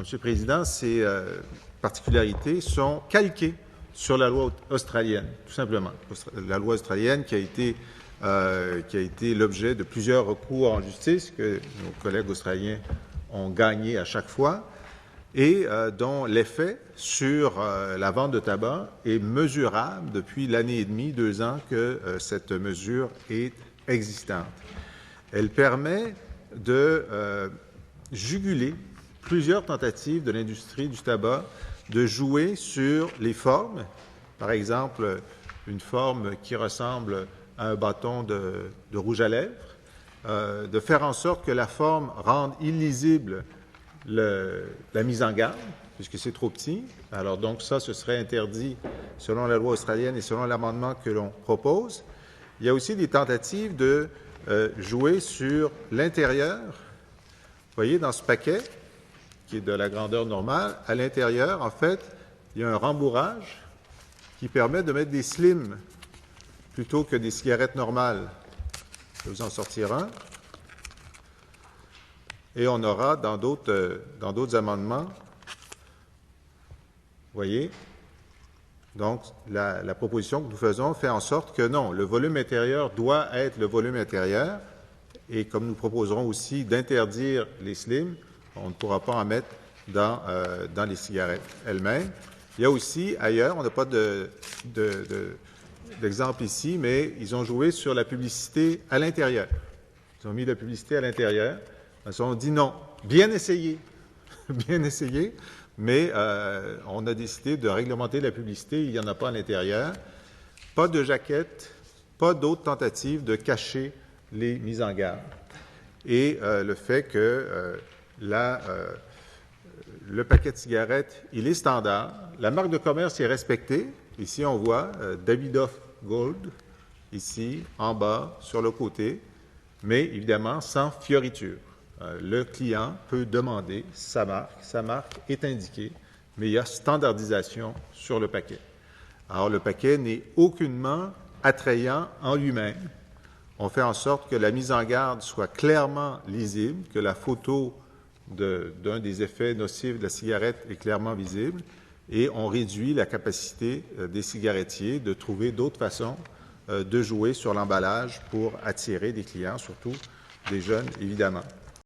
Monsieur le Président, ces particularités sont calquées sur la loi australienne, tout simplement. La loi australienne qui a été l'objet de plusieurs recours en justice que nos collègues australiens ont gagné à chaque fois et dont l'effet sur la vente de tabac est mesurable depuis l'année et demie, 2 ans que cette mesure est existante. Elle permet de juguler plusieurs tentatives de l'industrie du tabac de jouer sur les formes, par exemple une forme qui ressemble à un bâton de rouge à lèvres, de faire en sorte que la forme rende illisible la mise en garde, puisque c'est trop petit. Alors donc ça, ce serait interdit selon la loi australienne et selon l'amendement que l'on propose. Il y a aussi des tentatives de jouer sur l'intérieur. Vous voyez, dans ce paquet, qui est de la grandeur normale, à l'intérieur, en fait, il y a un rembourrage qui permet de mettre des slims plutôt que des cigarettes normales. Je vais vous en sortir un. Et on aura dans d'autres amendements, vous voyez, donc la proposition que nous faisons fait en sorte que non, le volume intérieur doit être le volume intérieur, et comme nous proposerons aussi d'interdire les slims, on ne pourra pas en mettre dans les cigarettes elles-mêmes. Il y a aussi, ailleurs, on n'a pas d'exemple ici, mais ils ont joué sur la publicité à l'intérieur. Ils ont mis la publicité à l'intérieur. Ils ont dit non, bien essayé, bien essayé, mais on a décidé de réglementer la publicité, il n'y en a pas à l'intérieur. Pas de jaquette, pas d'autres tentatives de cacher les mises en garde. Et le fait que le paquet de cigarettes, il est standard. La marque de commerce est respectée. Ici, on voit Davidoff Gold, ici, en bas, sur le côté, mais évidemment sans fioriture. Le client peut demander sa marque est indiquée, mais il y a standardisation sur le paquet. Alors, le paquet n'est aucunement attrayant en lui-même. On fait en sorte que la mise en garde soit clairement lisible, que la photo d'un des effets nocifs de la cigarette est clairement visible, et on réduit la capacité des cigarettiers de trouver d'autres façons de jouer sur l'emballage pour attirer des clients, surtout des jeunes, évidemment.